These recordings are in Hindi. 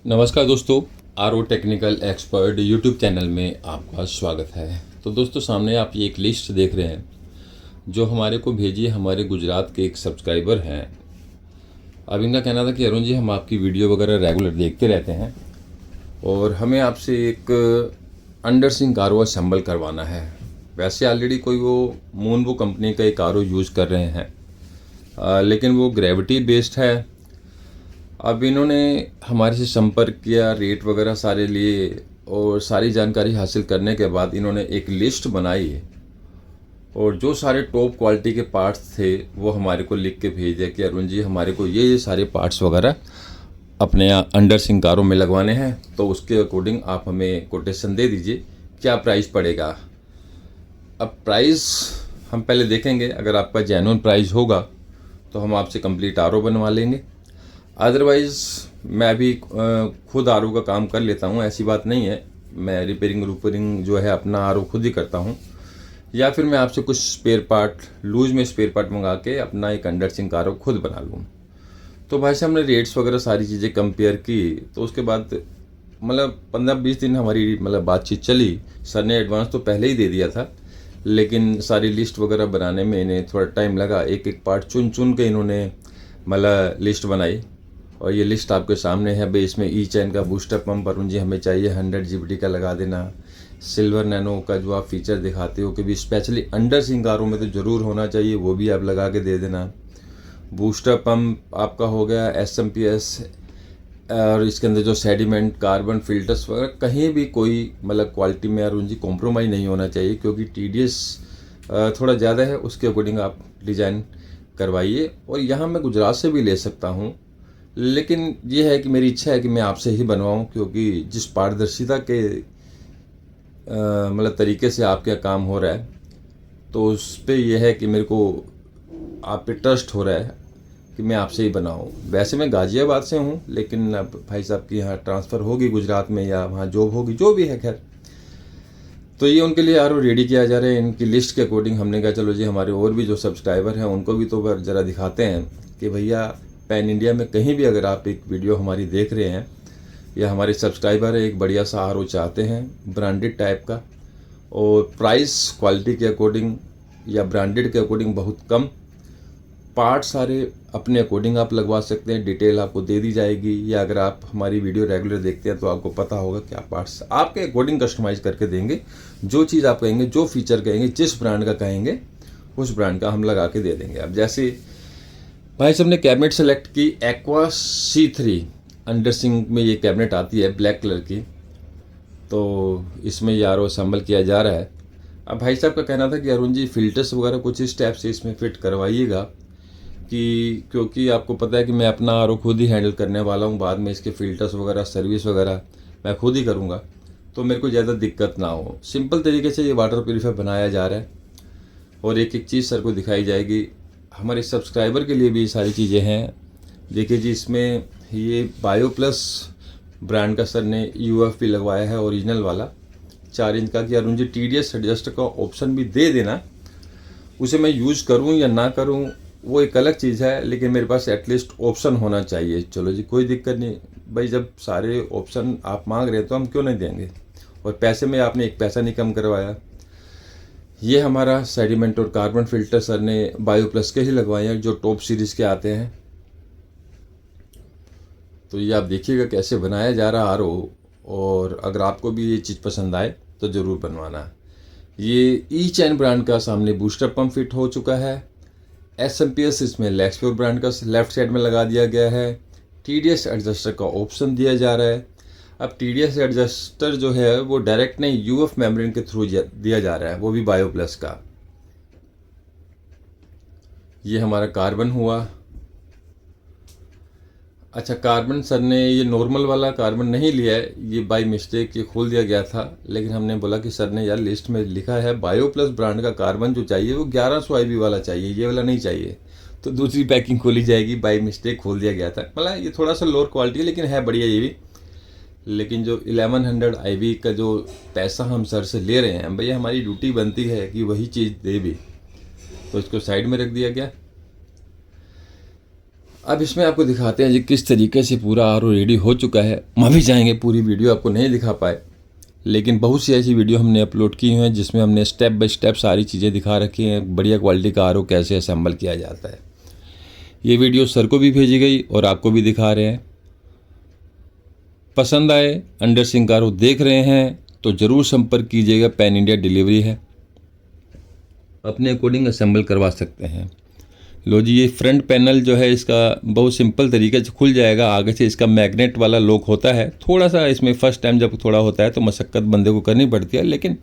नमस्कार दोस्तों, R O technical expert YouTube channel में आपका स्वागत है। तो दोस्तों, सामने आप ये एक लिस्ट देख रहे हैं जो हमारे को भेजी है हमारे गुजरात के एक सब्सक्राइबर हैं। अब इनका कहना था कि अरुण जी, हम आपकी वीडियो वगैरह रेगुलर देखते रहते हैं और हमें आपसे एक under sink R O assemble करवाना है। वैसे ऑलरेडी कोई वो मूनवो कंपनी का एक आर ओ यूज़ कर रहे हैं, लेकिन वो ग्रेविटी बेस्ड है। अब इन्होंने हमारे से संपर्क किया, रेट वगैरह सारे लिए और सारी जानकारी हासिल करने के बाद इन्होंने एक लिस्ट बनाई और जो सारे टॉप क्वालिटी के पार्ट्स थे वो हमारे को लिख के भेज दिया कि अरुण जी, हमारे को ये सारे पार्ट्स वगैरह अपने अंडर सिंक कारों में लगवाने हैं, तो उसके अकॉर्डिंग आप हमें कोटेशन दे दीजिए, क्या प्राइस पड़ेगा। अब प्राइस हम पहले देखेंगे, अगर आपका जेन्युइन प्राइस होगा तो हम आपसे कंप्लीट आर ओ बनवा लेंगे। अदरवाइज़ मैं भी खुद आर ओ का काम कर लेता हूँ, ऐसी बात नहीं है। मैं रिपेयरिंग जो है अपना आर ओ खुद ही करता हूँ, या फिर मैं आपसे कुछ स्पेयर पार्ट लूज़ में स्पेयर पार्ट मंगा के अपना एक अंडर सिंक आर ओ खुद बना लूँ। तो भाई साहब, हमने रेट्स वगैरह सारी चीज़ें कंपेयर की, तो उसके बाद मतलब 15-20 दिन हमारी बातचीत चली। सर ने एडवांस तो पहले ही दे दिया था, लेकिन सारी लिस्ट वगैरह बनाने में इन्हें थोड़ा टाइम लगा। एक एक पार्ट चुन चुन के इन्होंने लिस्ट बनाई और ये लिस्ट आपके सामने है। भाई, इसमें ई चैन का बूस्टर पंप अरुण जी हमें चाहिए 100 GBT का लगा देना। सिल्वर नैनो का जो आप फीचर दिखाते हो कि भी स्पेशली अंडर सिंक कारों में तो ज़रूर होना चाहिए, वो भी आप लगा के दे देना। बूस्टर पंप आपका हो गया SMPS, और इसके अंदर जो सेडिमेंट कार्बन फिल्टर्स वगैरह कहीं भी कोई क्वालिटी में अरुण जी कॉम्प्रोमाइज़ नहीं होना चाहिए, क्योंकि TDS थोड़ा ज़्यादा है, उसके अकॉर्डिंग आप डिज़ाइन करवाइए। और यहाँ मैं गुजरात से भी ले सकता हूँ, लेकिन ये है कि मेरी इच्छा है कि मैं आपसे ही बनवाऊं, क्योंकि जिस पारदर्शिता के तरीके से आपका काम हो रहा है, तो उस पर यह है कि मेरे को आप पे ट्रस्ट हो रहा है कि मैं आपसे ही बनाऊं। वैसे मैं गाज़ियाबाद से हूं, लेकिन अब भाई साहब की यहाँ ट्रांसफ़र होगी गुजरात में या वहाँ जॉब होगी, जो भी है खैर, तो ये उनके लिए आर ओ रेडी किया जा रहा है। इनकी लिस्ट के अकॉर्डिंग हमने कहा चलो जी, हमारे और भी जो सब्सक्राइबर हैं उनको भी तो ज़रा दिखाते हैं कि भैया पैन इंडिया में कहीं भी अगर आप एक वीडियो हमारी देख रहे हैं या हमारे सब्सक्राइबर एक बढ़िया सा आर ओ चाहते हैं ब्रांडेड टाइप का, और प्राइस क्वालिटी के अकॉर्डिंग या ब्रांडेड के अकॉर्डिंग बहुत कम, पार्ट सारे अपने अकॉर्डिंग आप लगवा सकते हैं, डिटेल आपको दे दी जाएगी। या अगर आप हमारी वीडियो रेगुलर देखते हैं तो आपको पता होगा क्या पार्ट्स आपके अकॉर्डिंग कस्टमाइज़ करके देंगे। जो चीज़ आप कहेंगे, जो फीचर कहेंगे, जिस ब्रांड का कहेंगे उस ब्रांड का हम लगा के दे देंगे। अब जैसे भाई साहब ने कैबिनेट सेलेक्ट की एक्वा C3 अंडर सिंक में, ये कैबिनेट आती है ब्लैक कलर की, तो इसमें ये आर ओ असेंबल किया जा रहा है। अब भाई साहब का कहना था कि अरुण जी, फिल्टर्स वगैरह कुछ इस टाइप से इसमें फिट करवाइएगा, कि क्योंकि आपको पता है कि मैं अपना आर ओ खुद ही हैंडल करने वाला हूँ, बाद में इसके फ़िल्टर्स वगैरह सर्विस वगैरह मैं खुद ही करूँगा, तो मेरे को ज़्यादा दिक्कत ना हो। सिंपल तरीके से ये वाटर प्यूरीफायर बनाया जा रहा है और एक एक चीज़ सर को दिखाई जाएगी। हमारे सब्सक्राइबर के लिए भी ये सारी चीज़ें हैं। देखिए जी, इसमें ये बायो प्लस ब्रांड का सर ने UFP लगवाया है, ओरिजिनल वाला 4 इंच का, कि अरुण जी TDS एडजस्ट का ऑप्शन भी दे देना। उसे मैं यूज़ करूं या ना करूं वो एक अलग चीज़ है, लेकिन मेरे पास एटलीस्ट ऑप्शन होना चाहिए। चलो जी, कोई दिक्कत नहीं भाई, जब सारे ऑप्शन आप मांग रहे हैं तो हम क्यों नहीं देंगे, और पैसे में आपने एक पैसा नहीं कम करवाया। ये हमारा सेडिमेंट और कार्बन फिल्टर सर ने बायो प्लस के ही लगवाए हैं, जो टॉप सीरीज़ के आते हैं। तो ये आप देखिएगा कैसे बनाया जा रहा आर ओ, और अगर आपको भी ये चीज़ पसंद आए तो ज़रूर बनवाना। ये ई चैन ब्रांड का सामने बूस्टर पंप फिट हो चुका है। SMPS इसमें लैक्सप्योर ब्रांड का लेफ्ट साइड में लगा दिया गया है। TDS एडजस्टर का ऑप्शन दिया जा रहा है। अब TDS एडजस्टर जो है वो डायरेक्ट नहीं, UF मेम्ब्रेन के थ्रू दिया जा रहा है, वो भी बायो प्लस का। ये हमारा कार्बन हुआ। अच्छा, कार्बन सर ने ये नॉर्मल वाला कार्बन नहीं लिया है, ये बाय मिस्टेक ये खोल दिया गया था, लेकिन हमने बोला कि सर ने यार लिस्ट में लिखा है बायो प्लस ब्रांड का कार्बन जो चाहिए वो 1100 IB वाला चाहिए, ये वाला नहीं चाहिए, तो दूसरी पैकिंग खोली जाएगी, बाय मिस्टेक खोल दिया गया था। ये थोड़ा सा लोअर क्वालिटी है, लेकिन है बढ़िया ये भी। लेकिन जो 1100 IB का जो पैसा हम सर से ले रहे हैं, भैया हमारी ड्यूटी बनती है कि वही चीज़ दे भी, तो इसको साइड में रख दिया गया। अब इसमें आपको दिखाते हैं जी किस तरीके से पूरा आर ओ रेडी हो चुका है। हम भी जाएंगे, पूरी वीडियो आपको नहीं दिखा पाए, लेकिन बहुत सी ऐसी वीडियो हमने अपलोड की हैं जिसमें हमने स्टेप बाय स्टेप सारी चीज़ें दिखा रखी हैं, बढ़िया क्वालिटी का आर ओ कैसे असेंबल किया जाता है। ये वीडियो सर को भी भेजी गई और आपको भी दिखा रहे हैं। पसंद आए, अंडर सिंक आर ओ देख रहे हैं तो ज़रूर संपर्क कीजिएगा। पैन इंडिया डिलीवरी है, अपने अकॉर्डिंग असेंबल करवा सकते हैं। लो जी, ये फ्रंट पैनल जो है इसका बहुत सिंपल तरीके से खुल जाएगा। आगे से इसका मैग्नेट वाला लॉक होता है, थोड़ा सा इसमें फर्स्ट टाइम जब थोड़ा होता है तो मशक्क़त बंदे को करनी पड़ती है, लेकिन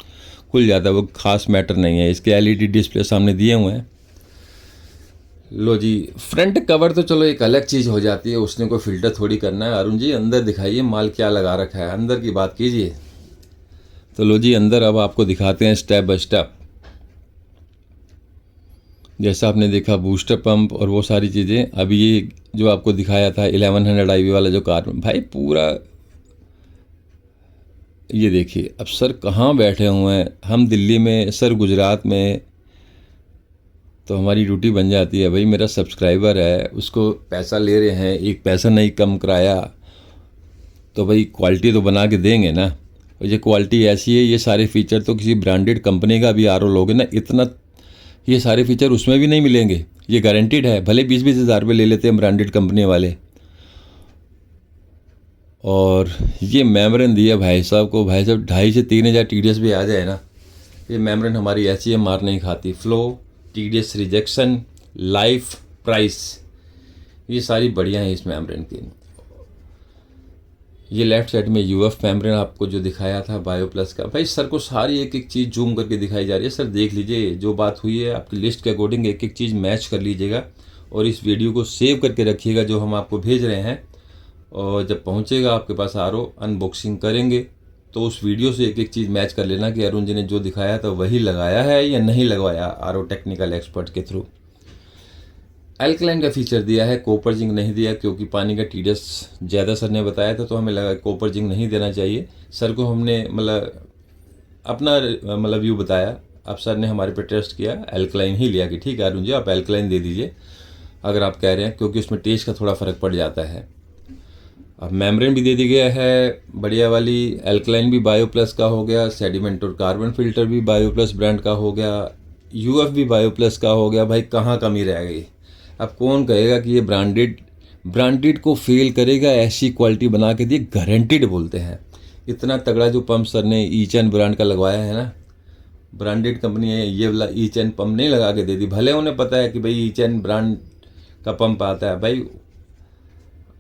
खुल जाता है, वो खास मैटर नहीं है। इसके एलईडी डिस्प्ले सामने दिए हुए हैं। लो जी, फ्रंट कवर तो चलो एक अलग चीज़ हो जाती है, उसने कोई फ़िल्टर थोड़ी करना है। अरुण जी अंदर दिखाइए माल क्या लगा रखा है, अंदर की बात कीजिए। तो लो जी, अंदर अब आपको दिखाते हैं स्टेप बाय स्टेप। जैसा आपने देखा बूस्टर पंप और वो सारी चीज़ें। अब ये जो आपको दिखाया था 1100 IV वाला जो कार, भाई पूरा ये देखिए। अब सर कहाँ बैठे हुए हैं, हम दिल्ली में, सर गुजरात में, तो हमारी ड्यूटी बन जाती है भाई मेरा सब्सक्राइबर है, उसको पैसा ले रहे हैं, एक पैसा नहीं कम कराया तो भाई क्वालिटी तो बना के देंगे ना। और ये क्वालिटी ऐसी है, ये सारे फीचर तो किसी ब्रांडेड कंपनी का भी आर ओ लोगे ना, इतना ये सारे फीचर उसमें भी नहीं मिलेंगे। ये गारंटीड है, भले 20-20 हज़ार रुपये ले लेते हैं ब्रांडेड कंपनी वाले। और ये मेमोरन दिया भाई साहब को, भाई साहब 2,500 से 3,000 TDS भी आ जाए ना, ये मेमोरन हमारी ऐसी है मार नहीं खाती। Flow, TDS rejection, life, price, ये सारी बढ़िया है इस मेमोरन की। ये लेफ्ट साइड में UF मेमोरन आपको जो दिखाया था बायो प्लस का, भाई सर को सारी एक एक चीज़ जूम करके दिखाई जा रही है। सर देख लीजिए, जो बात हुई है आपकी लिस्ट के अकॉर्डिंग एक एक चीज़ मैच कर लीजिएगा और इस वीडियो को सेव करके रखिएगा जो हम आपको भेज रहे हैं। और जब पहुंचेगा आपके पास आर ओ, अनबॉक्सिंग करेंगे तो उस वीडियो से एक एक चीज़ मैच कर लेना कि अरुण जी ने जो दिखाया था वही लगाया है या नहीं लगवाया आर ओ टेक्निकल एक्सपर्ट के थ्रू। एल्कलाइन का फीचर दिया है, कॉपर जिंक नहीं दिया क्योंकि पानी का TDS ज़्यादा सर ने बताया था, तो हमें लगा कॉपर जिंक नहीं देना चाहिए। सर को हमने अपना व्यू बताया। अब सर ने हमारे पे ट्रस्ट किया, एल्कलाइन ही लिया कि ठीक है अरुण जी आप एल्कलाइन दे दीजिए अगर आप कह रहे हैं, क्योंकि उसमें टेस्ट का थोड़ा फ़र्क पड़ जाता है। अब मेम्ब्रेन भी दे दी गया है बढ़िया वाली, एल्कलाइन भी बायो प्लस का हो गया, सेडिमेंट और कार्बन फिल्टर भी बायो प्लस ब्रांड का हो गया, UF भी बायो प्लस का हो गया। भाई कहाँ कमी रह गई? अब कौन कहेगा कि ये ब्रांडेड को फेल करेगा? ऐसी क्वालिटी बना के दी, गारंटीड बोलते हैं। इतना तगड़ा जो पंप सर ने ईचन ब्रांड का लगवाया है ना, ब्रांडेड कंपनी है, ये वाला ईचन पंप नहीं लगा के दे दी। भले उन्हें पता है कि भाई ईचन ब्रांड का पंप आता है, भाई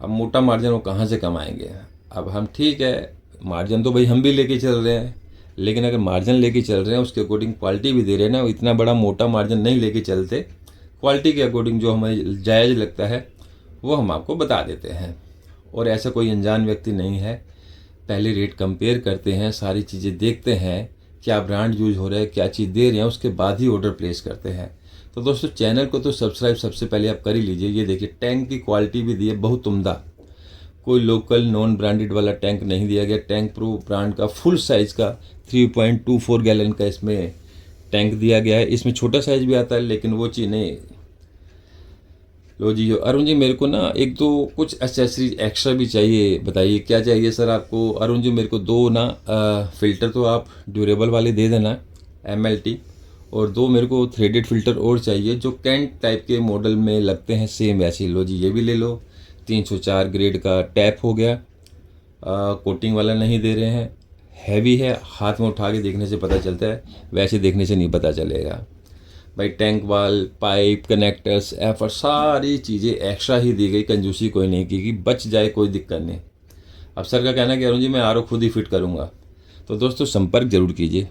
अब मोटा मार्जिन वो कहाँ से कमाएंगे? अब हम ठीक है, मार्जिन तो भाई हम भी लेके चल रहे हैं, लेकिन अगर मार्जिन लेके चल रहे हैं उसके अकॉर्डिंग क्वालिटी भी दे रहे हैं ना, इतना बड़ा मोटा मार्जिन नहीं लेके चलते। क्वालिटी के अकॉर्डिंग जो हमें जायज़ लगता है वो हम आपको बता देते हैं। और ऐसा कोई अनजान व्यक्ति नहीं है, पहले रेट कंपेयर करते हैं, सारी चीज़ें देखते हैं क्या ब्रांड यूज हो रहा है, क्या चीज़ दे रहे हैं, उसके बाद ही ऑर्डर प्लेस करते हैं। तो दोस्तों चैनल को तो सब्सक्राइब सबसे पहले आप कर ही लीजिए। ये देखिए टैंक की क्वालिटी भी दी है बहुत उम्दा, कोई लोकल नॉन ब्रांडेड वाला टैंक नहीं दिया गया। टैंक प्रो ब्रांड का फुल साइज़ का 3.24 गैलन का इसमें टैंक दिया गया है। इसमें छोटा साइज भी आता है लेकिन वो चीज़ नहीं। लो जी अरुण जी मेरे को ना एक दो कुछ एक्सेसरीज एक्स्ट्रा भी चाहिए, बताइए क्या चाहिए सर आपको? अरुण जी मेरे को दो ना फ़िल्टर तो आप ड्यूरेबल वाले दे देना MLT, और दो मेरे को थ्रेडेड फ़िल्टर और चाहिए जो कैंट टाइप के मॉडल में लगते हैं सेम वैसे। लो जी ये भी ले लो। 304 ग्रेड का टैप हो गया, कोटिंग वाला नहीं दे रहे हैं, हैवी है, हाथ में उठा के देखने से पता चलता है, वैसे देखने से नहीं पता चलेगा भाई। टैंक वाल, पाइप, कनेक्टर्स, एफर, सारी चीज़ें एक्स्ट्रा ही दी गई, कंजूसी कोई नहीं की कि बच जाए कोई दिक्कत नहीं। अब सर का कहना है कि अरुण जी मैं आर ओ खुद ही फिट करूँगा, तो दोस्तों संपर्क जरूर कीजिए।